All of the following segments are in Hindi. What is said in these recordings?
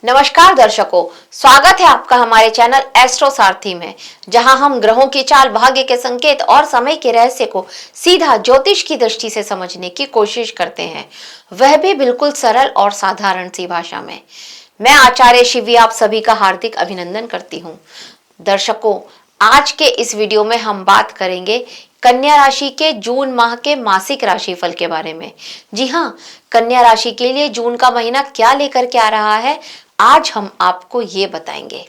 नमस्कार दर्शकों, स्वागत है आपका हमारे चैनल एस्ट्रो सारथी में, जहां हम ग्रहों की चाल, भाग्य के संकेत और समय के रहस्य को सीधा ज्योतिष की दृष्टि से समझने की कोशिश करते हैं, वह भी बिल्कुल सरल और साधारण सी भाषा में। मैं आचार्य शिवी आप सभी का हार्दिक अभिनंदन करती हूँ। दर्शकों, आज के इस वीडियो में हम बात करेंगे कन्या राशि के जून माह के मासिक राशिफल के बारे में। जी हाँ, कन्या राशि के लिए जून का महीना क्या लेकर के आ रहा है, आज हम आपको ये बताएंगे।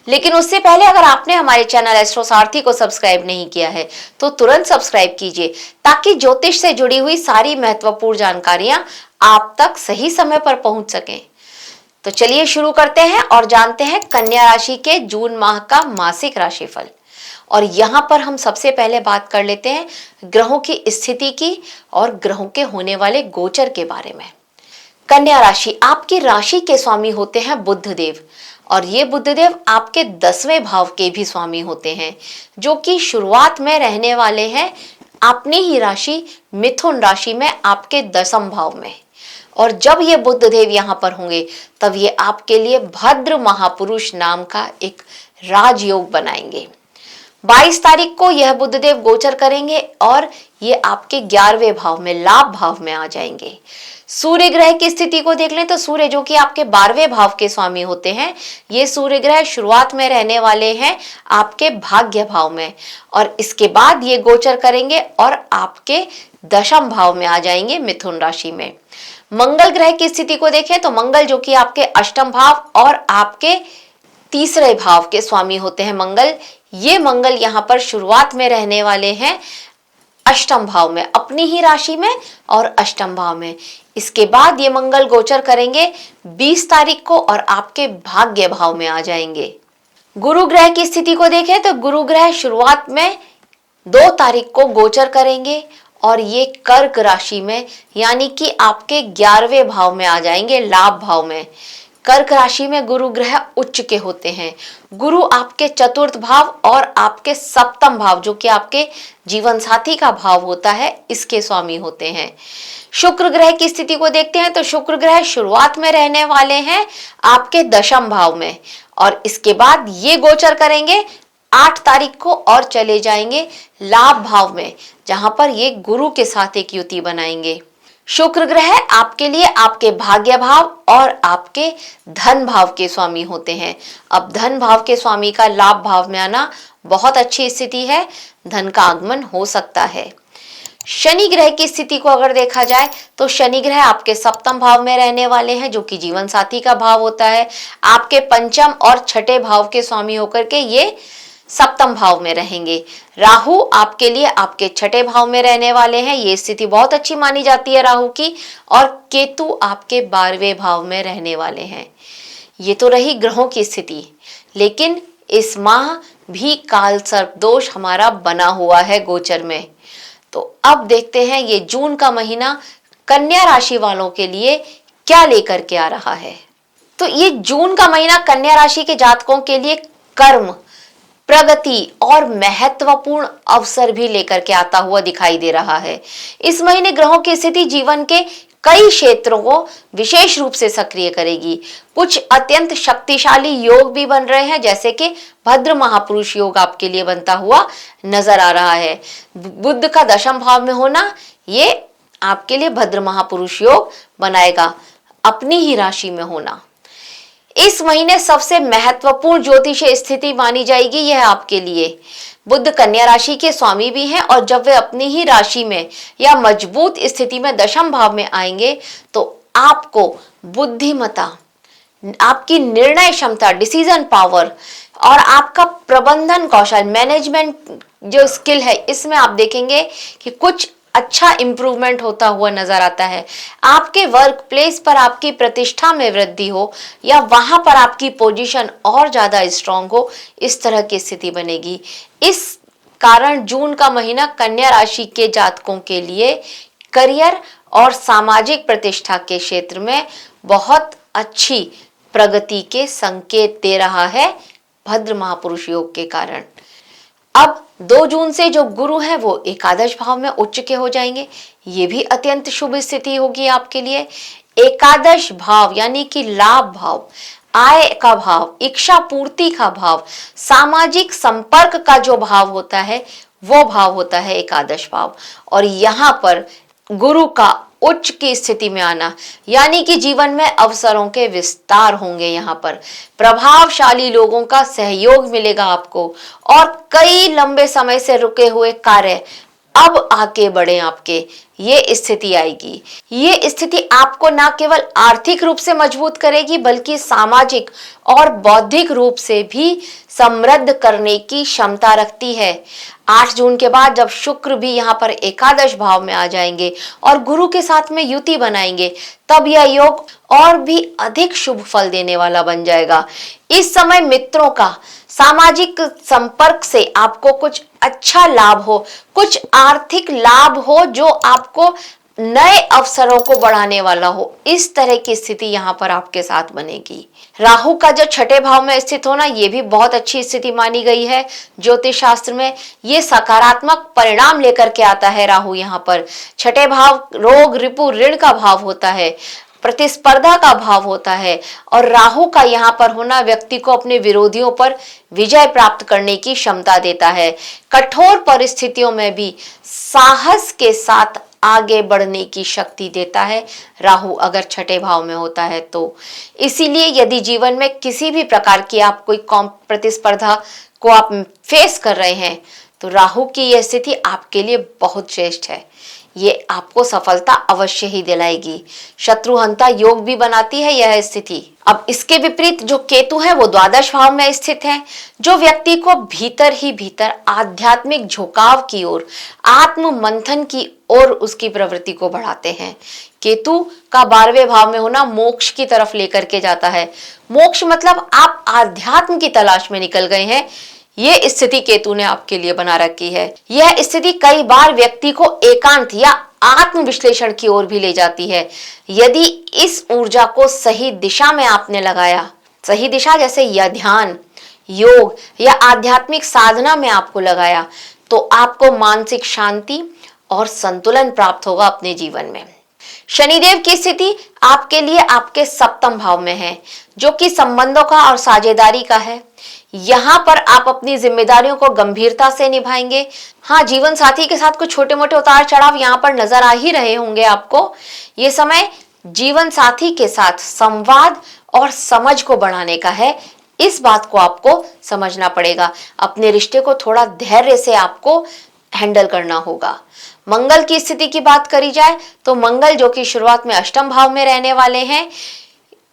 लेकिन उससे पहले अगर आपने हमारे चैनल एस्ट्रो सारथी को सब्सक्राइब नहीं किया है तो तुरंत सब्सक्राइब कीजिए, ताकि ज्योतिष से जुड़ी हुई सारी महत्वपूर्ण जानकारियां आप तक सही समय पर पहुंच सकें। तो चलिए शुरू करते हैं और जानते हैं कन्या राशि के जून माह का मासिक राशिफल। और यहाँ पर हम सबसे पहले बात कर लेते हैं ग्रहों की स्थिति की और ग्रहों के होने वाले गोचर के बारे में। कन्या राशि, आपकी राशि के स्वामी होते हैं बुध देव, और ये बुध देव आपके 10वें भाव के भी स्वामी होते हैं, जो कि शुरुआत में रहने वाले हैं अपनी ही राशि मिथुन राशि में, आपके 10वें भाव में। और जब ये बुध देव यहाँ पर होंगे तब ये आपके लिए भद्र महापुरुष नाम का एक राजयोग बनाएंगे। 22 तारीख को यह बुधदेव गोचर करेंगे और ये आपके 11वें भाव में, लाभ भाव में आ जाएंगे। सूर्य ग्रह की स्थिति को देख लें तो सूर्य, जो कि आपके 12वें भाव के स्वामी होते हैं, ये सूर्य ग्रह शुरुआत में रहने वाले हैं आपके भाग्य भाव में, और इसके बाद ये गोचर करेंगे और आपके 10वें भाव में आ जाएंगे, मिथुन राशि में। मंगल ग्रह की स्थिति को देखें तो मंगल, जो कि आपके 8वें भाव और आपके 3रे भाव के स्वामी होते हैं मंगल, ये मंगल यहाँ पर शुरुआत में रहने वाले हैं 8वें भाव में, अपनी ही राशि में और 8वें भाव में। इसके बाद ये मंगल गोचर करेंगे 20 तारीख को और आपके भाग्य भाव में आ जाएंगे। गुरु ग्रह की स्थिति को देखें तो गुरु ग्रह शुरुआत में 2 तारीख को गोचर करेंगे और ये कर्क राशि में, यानी कि आपके 11वें भाव में आ जाएंगे, लाभ भाव में। कर्क राशि में गुरु ग्रह उच्च के होते हैं। गुरु आपके 4th भाव और आपके 7वें भाव, जो कि आपके जीवन साथी का भाव होता है, इसके स्वामी होते हैं। शुक्र ग्रह की स्थिति को देखते हैं तो शुक्र ग्रह शुरुआत में रहने वाले हैं आपके 10वें भाव में, और इसके बाद ये गोचर करेंगे 8 तारीख को और चले जाएंगे लाभ भाव में, जहां पर ये गुरु के साथ एक युति बनाएंगे। शुक्र ग्रह आपके लिए आपके भाग्य भाव और आपके धन भाव के स्वामी होते हैं। अब धन भाव के स्वामी का लाभ भाव में आना बहुत अच्छी स्थिति है, धन का आगमन हो सकता है। शनि ग्रह की स्थिति को अगर देखा जाए तो शनि ग्रह आपके 7वें भाव में रहने वाले हैं, जो कि जीवन साथी का भाव होता है। आपके 5वें और 6ठे भाव के स्वामी होकर के ये 7वें भाव में रहेंगे। राहु आपके लिए आपके 6ठे भाव में रहने वाले हैं, ये स्थिति बहुत अच्छी मानी जाती है राहु की। और केतु आपके 12वें भाव में रहने वाले हैं। ये तो रही ग्रहों की स्थिति, लेकिन इस माह भी काल सर्प दोष हमारा बना हुआ है गोचर में। तो अब देखते हैं ये जून का महीना कन्या राशि वालों के लिए क्या लेकर के आ रहा है। तो ये जून का महीना कन्या राशि के जातकों के लिए कर्म, प्रगति और महत्वपूर्ण अवसर भी लेकर के आता हुआ दिखाई दे रहा है। इस महीने ग्रहों की स्थिति जीवन के कई क्षेत्रों को विशेष रूप से सक्रिय करेगी। कुछ अत्यंत शक्तिशाली योग भी बन रहे हैं, जैसे कि भद्र महापुरुष योग आपके लिए बनता हुआ नजर आ रहा है। बुध का 10वें भाव में होना ये आपके लिए भद्र महापुरुष योग बनाएगा, अपनी ही राशि में होना। इस महीने सबसे महत्वपूर्ण ज्योतिषीय स्थिति मानी जाएगी यह आपके लिए। बुध कन्या राशि के स्वामी भी हैं, और जब वे अपनी ही राशि में या मजबूत स्थिति में 10वें भाव में आएंगे तो आपको बुद्धिमता, आपकी निर्णय क्षमता, डिसीजन पावर और आपका प्रबंधन कौशल, मैनेजमेंट जो स्किल है, इसमें आप देखेंगे कि कुछ अच्छा इंप्रूवमेंट होता हुआ नजर आता है। आपके वर्क प्लेस पर आपकी प्रतिष्ठा में वृद्धि हो या वहां पर आपकी पोजीशन और ज्यादा स्ट्रांग हो, इस तरह की स्थिति बनेगी। इस कारण जून का महीना कन्या राशि के जातकों के लिए करियर और सामाजिक प्रतिष्ठा के क्षेत्र में बहुत अच्छी प्रगति के संकेत दे रहा है भद्र महापुरुष योग के कारण। अब 2 जून से जो गुरु हैं वो एकादश भाव में उच्च के हो जाएंगे, ये भी अत्यंत शुभ स्थिति होगी आपके लिए। एकादश भाव यानी कि लाभ भाव आय का भाव, इच्छा पूर्ति का भाव, सामाजिक संपर्क का जो भाव होता है वो भाव होता है एकादश भाव। और यहाँ पर गुरु का उच्च की स्थिति में आना, यानी कि जीवन में अवसरों के विस्तार होंगे। यहाँ पर प्रभावशाली लोगों का सहयोग मिलेगा आपको और कई लंबे समय से रुके हुए कार्य अब आके बढ़े आपके, ये स्थिति आएगी। ये स्थिति आपको ना केवल आर्थिक रूप से मजबूत करेगी बल्कि सामाजिक और बौद्धिक रूप से भी समृद्ध करने की क्षमता रखती है। 8 जून के बाद जब शुक्र भी यहाँ पर एकादश भाव में आ जाएंगे और गुरु के साथ में युति बनाएंगे, तब यह योग और भी अधिक शुभ फल देने वाला बन जाएगा। इस समय मित्रों का, सामाजिक संपर्क से आपको कुछ अच्छा लाभ हो, कुछ आर्थिक लाभ हो जो आपको नए अवसरों को बढ़ाने वाला हो, इस तरह की स्थिति यहाँ पर आपके साथ बनेगी। राहु का जो छठे भाव में स्थित होना, ये भी बहुत अच्छी स्थिति मानी गई है ज्योतिष शास्त्र में। ये सकारात्मक परिणाम लेकर के आता है। राहु यहाँ पर छठे भाव रोग, रिपु, ऋण का भाव होता है, प्रतिस्पर्धा का भाव होता है। और राहु का यहाँ पर होना व्यक्ति को अपने विरोधियों पर विजय प्राप्त करने की क्षमता देता है। कठोर परिस्थितियों में भी साहस के साथ आगे बढ़ने की शक्ति देता है राहु, अगर छठे भाव में होता है तो। इसीलिए यदि जीवन में किसी भी प्रकार की आप कोई प्रतिस्पर्धा को आप फेस कर रहे हैं तो राहु की यह स्थिति आपके लिए बहुत श्रेष्ठ है। ये आपको सफलता अवश्य ही दिलाएगी। शत्रुहंता योग भी बनाती है यह स्थिति। अब इसके विपरीत जो केतु है वो द्वादश भाव में स्थित है, जो व्यक्ति को भीतर ही भीतर आध्यात्मिक झुकाव की ओर, आत्म मंथन की ओर उसकी प्रवृत्ति को बढ़ाते हैं। केतु का 12वें भाव में होना मोक्ष की तरफ लेकर के जाता है। मोक्ष मतलब आप आध्यात्म की तलाश में निकल गए हैं, ये स्थिति केतु ने आपके लिए बना रखी है। यह स्थिति कई बार व्यक्ति को एकांत या आत्म विश्लेषण की ओर भी ले जाती है। यदि इस ऊर्जा को सही दिशा में आपने लगाया, सही दिशा जैसे या ध्यान, योग या आध्यात्मिक साधना में आपको लगाया, तो आपको मानसिक शांति और संतुलन प्राप्त होगा अपने जीवन में। शनिदेव की स्थिति आपके लिए आपके 7वें भाव में है, जो कि संबंधों का और साझेदारी का है। यहाँ पर आप अपनी जिम्मेदारियों को गंभीरता से निभाएंगे। हाँ, जीवन साथी के साथ कुछ छोटे मोटे उतार चढ़ाव यहाँ पर नजर आ ही रहे होंगे आपको। ये समय जीवन साथी के साथ संवाद और समझ को बढ़ाने का है। इस बात को आपको समझना पड़ेगा। अपने रिश्ते को थोड़ा धैर्य से आपको हैंडल करना होगा। मंगल की स्थिति की बात करी जाए तो मंगल, जो कि शुरुआत में 8वें भाव में रहने वाले हैं,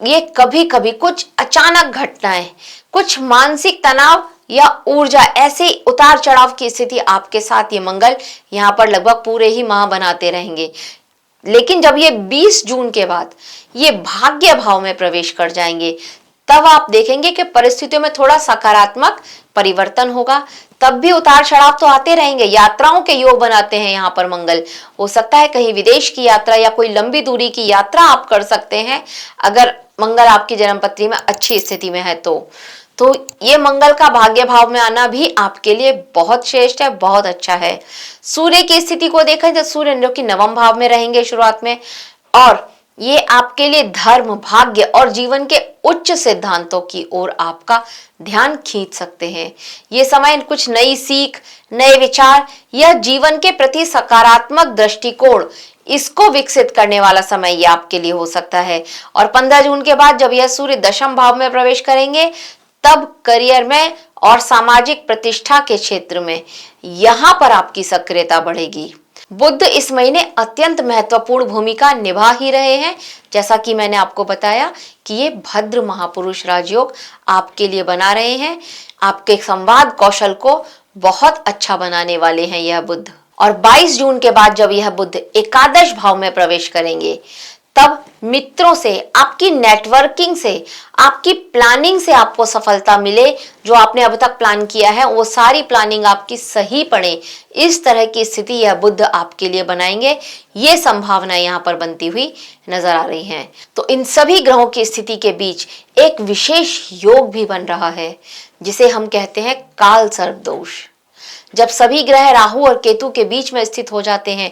ये कभी कभी कुछ अचानक घटनाएं, कुछ मानसिक तनाव या ऊर्जा, ऐसे उतार चढ़ाव की स्थिति आपके साथ ये मंगल यहाँ पर लगभग पूरे ही माह बनाते रहेंगे। लेकिन जब ये 20 जून के बाद ये भाग्य भाव में प्रवेश कर जाएंगे, तब आप देखेंगे कि परिस्थितियों में थोड़ा सकारात्मक परिवर्तन होगा। तब भी उतार चढ़ाव तो आते रहेंगे। यात्राओं के योग बनाते हैं यहाँ पर मंगल। हो सकता है कहीं विदेश की यात्रा या कोई लंबी दूरी की यात्रा आप कर सकते हैं, अगर मंगल आपकी जन्मपत्री में अच्छी स्थिति में है तो ये मंगल का भाग्य भाव में आना भी आपके लिए बहुत श्रेष्ठ है, बहुत अच्छा है। सूर्य की स्थिति को देखें तो सूर्य जो कि 9वें भाव में रहेंगे शुरुआत में, और ये आपके लिए धर्म, भाग्य और जीवन के उच्च सिद्धांतों की ओर आपका ध्यान खींच सकते हैं। ये समय कुछ नई सीख, नए विचार या जीवन के प्रति सकारात्मक दृष्टिकोण, इसको विकसित करने वाला समय ये आपके लिए हो सकता है। और 15 जून के बाद जब यह सूर्य 10वें भाव में प्रवेश करेंगे, तब करियर में और सामाजिक प्रतिष्ठा के क्षेत्र में यहाँ पर आपकी सक्रियता बढ़ेगी। बुध इस महीने अत्यंत महत्वपूर्ण भूमिका निभा ही रहे हैं। जैसा कि मैंने आपको बताया कि ये भद्र महापुरुष राजयोग आपके लिए बना रहे हैं। आपके संवाद कौशल को बहुत अच्छा बनाने वाले हैं यह बुध। और 22 जून के बाद जब यह बुध एकादश भाव में प्रवेश करेंगे, तब मित्रों से, आपकी नेटवर्किंग से, आपकी प्लानिंग से आपको सफलता मिले। जो आपने अब तक प्लान किया है वो सारी प्लानिंग आपकी सही पड़े, इस तरह की स्थिति यह बुध आपके लिए बनाएंगे। ये संभावना यहाँ पर बनती हुई नजर आ रही है। तो इन सभी ग्रहों की स्थिति के बीच एक विशेष योग भी बन रहा है, जिसे हम कहते हैं काल सर्प दोष। जब सभी ग्रह राहु और केतु के बीच में स्थित हो जाते हैं,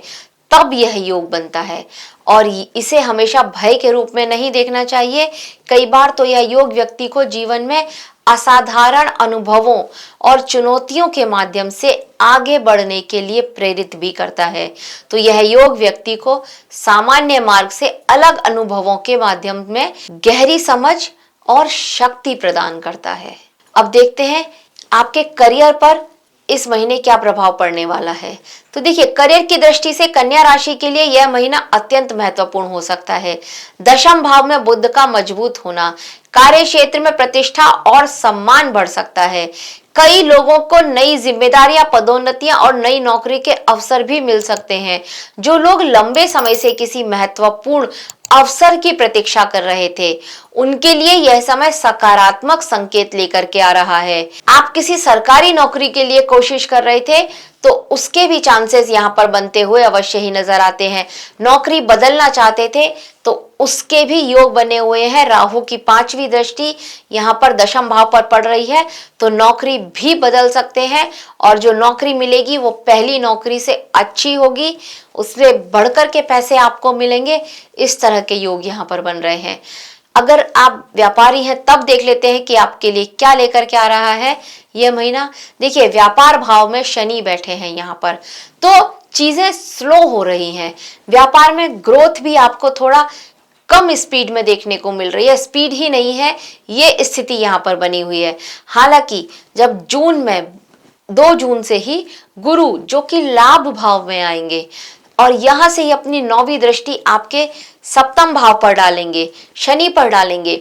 तब यह योग बनता है। और इसे हमेशा भय के रूप में नहीं देखना चाहिए। कई बार तो यह योग व्यक्ति को जीवन में असाधारण अनुभवों और चुनौतियों के माध्यम से आगे बढ़ने के लिए प्रेरित भी करता है। तो यह योग व्यक्ति को सामान्य मार्ग से अलग अनुभवों के माध्यम में गहरी समझ और शक्ति प्रदान करता है। अब देखते हैं आपके करियर पर इस महीने क्या प्रभाव पड़ने वाला है। तो देखिए, करियर की दृष्टि से कन्या राशि के लिए यह महीना अत्यंत महत्वपूर्ण हो सकता है। दशम भाव में बुध का मजबूत होना कार्य क्षेत्र में प्रतिष्ठा और सम्मान बढ़ सकता है। कई लोगों को नई जिम्मेदारियां, पदोन्नतियां और नई नौकरी के अवसर भी मिल सकते हैं। जो लोग लंबे समय से किसी महत्वपूर्ण अवसर की प्रतीक्षा कर रहे थे, उनके लिए यह समय सकारात्मक संकेत लेकर के आ रहा है। आप किसी सरकारी नौकरी के लिए कोशिश कर रहे थे तो उसके भी चांसेस यहाँ पर बनते हुए अवश्य ही नजर आते हैं। नौकरी बदलना चाहते थे तो उसके भी योग बने हुए हैं। राहु की 5वीं दृष्टि यहाँ पर दशम भाव पर पड़ रही है, तो नौकरी भी बदल सकते हैं और जो नौकरी मिलेगी वो पहली नौकरी से अच्छी होगी, उससे बढ़कर के पैसे आपको मिलेंगे। इस तरह के योग यहाँ पर बन रहे हैं। अगर आप व्यापारी हैं तब देख लेते हैं कि आपके लिए क्या लेकर के आ रहा है यह महीना। देखिए, व्यापार भाव में शनि बैठे हैं यहाँ पर, तो चीजें स्लो हो रही हैं। व्यापार में ग्रोथ भी आपको थोड़ा कम स्पीड में देखने को मिल रही है, स्पीड ही नहीं है, ये स्थिति यहाँ पर बनी हुई है। हालांकि जब जून में 2 जून से ही गुरु जो कि लाभ भाव में आएंगे और यहां से ही अपनी 9वीं दृष्टि आपके सप्तम भाव पर डालेंगे, शनि पर डालेंगे,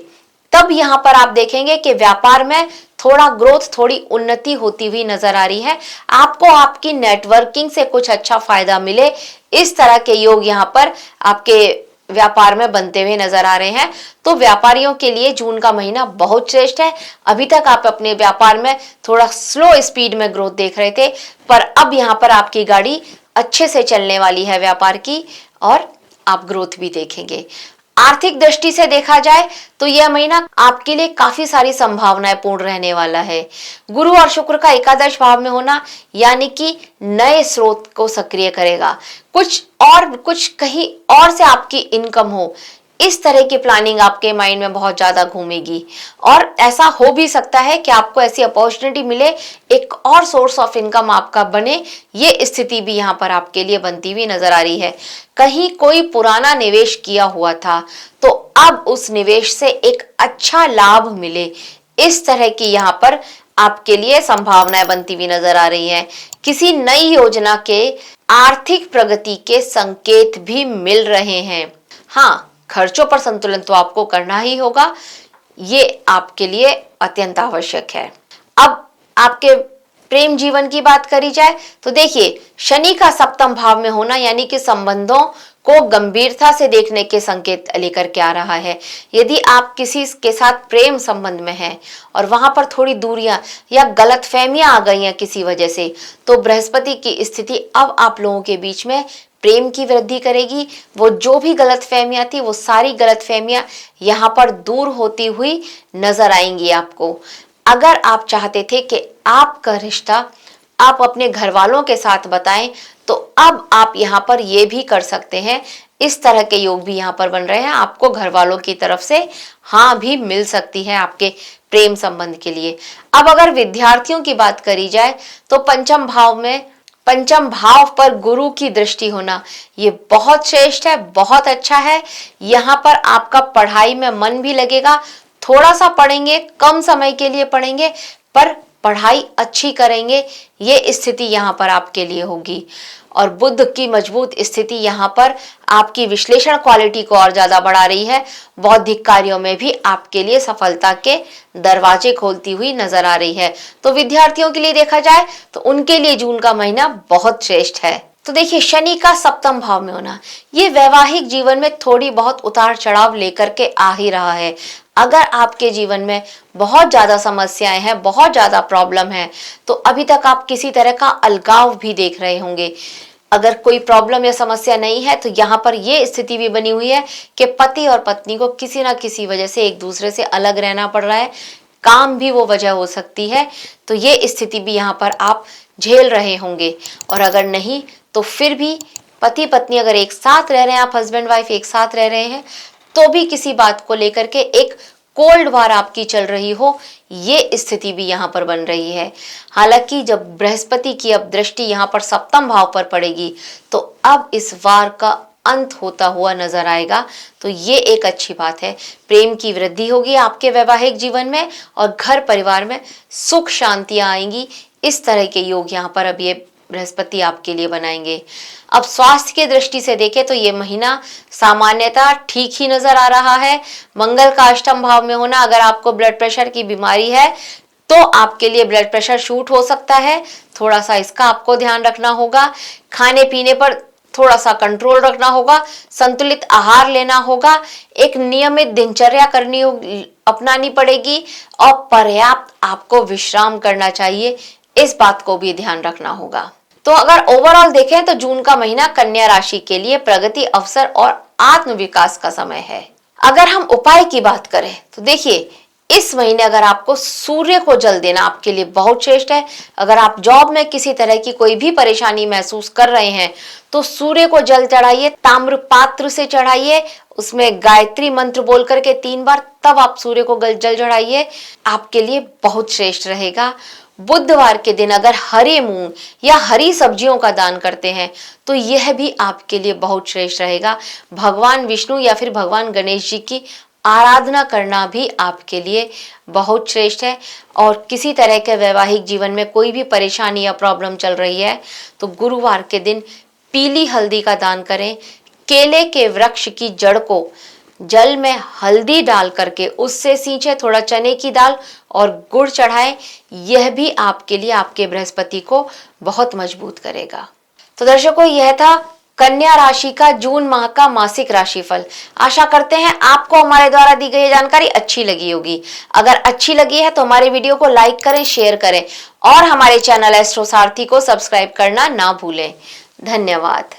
तब यहां पर आप देखेंगे कि व्यापार में थोड़ा ग्रोथ, थोड़ी उन्नति होती हुई नजर आ रही है। आपको आपकी नेटवर्किंग से कुछ अच्छा फायदा मिले, इस तरह के योग यहाँ पर आपके व्यापार में बनते हुए नजर आ रहे हैं। तो व्यापारियों के लिए जून का महीना बहुत श्रेष्ठ है। अभी तक आप अपने व्यापार में थोड़ा स्लो स्पीड में ग्रोथ देख रहे थे, पर अब यहाँ पर आपकी गाड़ी अच्छे से चलने वाली है व्यापार की और आप ग्रोथ भी देखेंगे। आर्थिक दृष्टि से देखा जाए तो यह महीना आपके लिए काफी सारी संभावनाएं पूर्ण रहने वाला है। गुरु और शुक्र का एकादश भाव में होना यानी कि नए स्रोत को सक्रिय करेगा। कुछ कहीं और से आपकी इनकम हो, इस तरह की प्लानिंग आपके माइंड में बहुत ज्यादा घूमेगी और ऐसा हो भी सकता है कि आपको ऐसी अपॉर्चुनिटी मिले, एक और सोर्स ऑफ इनकम आपका बने। ये स्थिति भी यहाँ पर आपके लिए बनती हुई नजर आ रही है। कहीं कोई पुराना निवेश किया हुआ था तो अब उस निवेश से एक अच्छा लाभ मिले, इस तरह की यहाँ पर आपके लिए संभावनाएं बनती हुई नजर आ रही हैं। किसी नई योजना के आर्थिक प्रगति के संकेत भी मिल रहे हैं। हाँ, खर्चों पर संतुलन तो आपको करना ही होगा, ये आपके लिए अत्यंत आवश्यक है। अब आपके प्रेम जीवन की बात करी जाए तो देखिए, शनि का सप्तम भाव में होना यानी कि संबंधों को गंभीरता से देखने के संकेत लेकर के आ रहा है। यदि आप किसी के साथ प्रेम संबंध में हैं और वहां पर थोड़ी दूरियां या गलतफहमियां आ गई हैं किसी वजह से, तो बृहस्पति की स्थिति अब आप लोगों के बीच में प्रेम की वृद्धि करेगी। वो जो भी गलतफहमियां थी वो सारी गलतफहमियां यहाँ पर दूर होती हुई नजर आएंगी आपको। अगर आप चाहते थे कि आपका रिश्ता आप अपने घर वालों के साथ बताएं तो अब आप यहाँ पर ये भी कर सकते हैं। इस तरह के योग भी यहाँ पर बन रहे हैं। आपको घर वालों की तरफ से हाँ भी मिल सकती है आपके प्रेम संबंध के लिए। अब अगर विद्यार्थियों की बात करी जाए तो पंचम भाव पर गुरु की दृष्टि होना ये बहुत श्रेष्ठ है, बहुत अच्छा है। यहाँ पर आपका पढ़ाई में मन भी लगेगा। थोड़ा सा पढ़ेंगे, कम समय के लिए पढ़ेंगे, पर पढ़ाई अच्छी करेंगे, ये स्थिति यहाँ पर आपके लिए होगी। और बुध की मजबूत स्थिति यहाँ पर आपकी विश्लेषण क्वालिटी को और ज्यादा बढ़ा रही है। बौद्धिक कार्यों में भी आपके लिए सफलता के दरवाजे खोलती हुई नजर आ रही है। तो विद्यार्थियों के लिए देखा जाए तो उनके लिए जून का महीना बहुत श्रेष्ठ है। तो देखिए, शनि का सप्तम भाव में होना ये वैवाहिक जीवन में थोड़ी बहुत उतार चढ़ाव लेकर के आ ही रहा है। अगर आपके जीवन में बहुत ज्यादा समस्याएं हैं, बहुत ज्यादा प्रॉब्लम है, तो अभी तक आप किसी तरह का अलगाव भी देख रहे होंगे। अगर कोई प्रॉब्लम या समस्या नहीं है तो यहाँ पर ये स्थिति भी बनी हुई है कि पति और पत्नी को किसी ना किसी वजह से एक दूसरे से अलग रहना पड़ रहा है। काम भी वो वजह हो सकती है, तो ये स्थिति भी यहाँ पर आप झेल रहे होंगे। और अगर नहीं तो फिर भी पति पत्नी अगर एक साथ रह रहे हैं, आप हस्बैंड वाइफ एक साथ रह रहे हैं, तो भी किसी बात को लेकर के एक कोल्ड वार आपकी चल रही हो, ये स्थिति भी यहाँ पर बन रही है। हालांकि जब बृहस्पति की अब दृष्टि यहाँ पर सप्तम भाव पर पड़ेगी, तो अब इस वार का अंत होता हुआ नजर आएगा, तो ये एक अच्छी बात है। प्रेम की वृद्धि होगी आपके वैवाहिक जीवन में और घर परिवार में सुख शांतियां आएंगी। इस तरह के योग यहाँ पर अब ये बृहस्पति आपके लिए बनाएंगे। अब स्वास्थ्य की दृष्टि से देखें तो ये महीना सामान्यतः ठीक ही नजर आ रहा है। मंगल का अष्टम भाव में होना, अगर आपको ब्लड प्रेशर की बीमारी है तो आपके लिए ब्लड प्रेशर शूट हो सकता है, थोड़ा सा इसका आपको ध्यान रखना होगा। खाने पीने पर थोड़ा सा कंट्रोल रखना होगा, संतुलित आहार लेना होगा, एक नियमित दिनचर्या करनी होगी, अपनानी पड़ेगी और पर्याप्त आपको विश्राम करना चाहिए, इस बात को भी ध्यान रखना होगा। तो अगर ओवरऑल देखें तो जून का महीना कन्या राशि के लिए प्रगति, अवसर और आत्मविकास का समय है। अगर हम उपाय की बात करें तो देखिए, इस महीने अगर आपको सूर्य को जल देना आपके लिए बहुत श्रेष्ठ है। अगर आप जॉब में किसी तरह की कोई भी परेशानी महसूस कर रहे हैं तो सूर्य को जल चढ़ाइए, ताम्र पात्र से चढ़ाइए, उसमें गायत्री मंत्र बोल करके 3 बार, तब आप सूर्य को जल चढ़ाइए, आपके लिए बहुत श्रेष्ठ रहेगा। बुधवार के दिन अगर हरे मूंग या हरी सब्जियों का दान करते हैं तो यह भी आपके लिए बहुत श्रेष्ठ रहेगा। भगवान विष्णु या फिर भगवान गणेश जी की आराधना करना भी आपके लिए बहुत श्रेष्ठ है। और किसी तरह के वैवाहिक जीवन में कोई भी परेशानी या प्रॉब्लम चल रही है तो गुरुवार के दिन पीली हल्दी का दान करें। केले के वृक्ष की जड़ को जल में हल्दी डाल करके उससे सींचे, थोड़ा चने की दाल और गुड़ चढ़ाएं, यह भी आपके लिए आपके बृहस्पति को बहुत मजबूत करेगा। तो दर्शकों, यह था कन्या राशि का जून माह का मासिक राशिफल। आशा करते हैं आपको हमारे द्वारा दी गई जानकारी अच्छी लगी होगी। अगर अच्छी लगी है तो हमारे वीडियो को लाइक करें, शेयर करें और हमारे चैनल एस्ट्रो सारथी को सब्सक्राइब करना ना भूलें। धन्यवाद।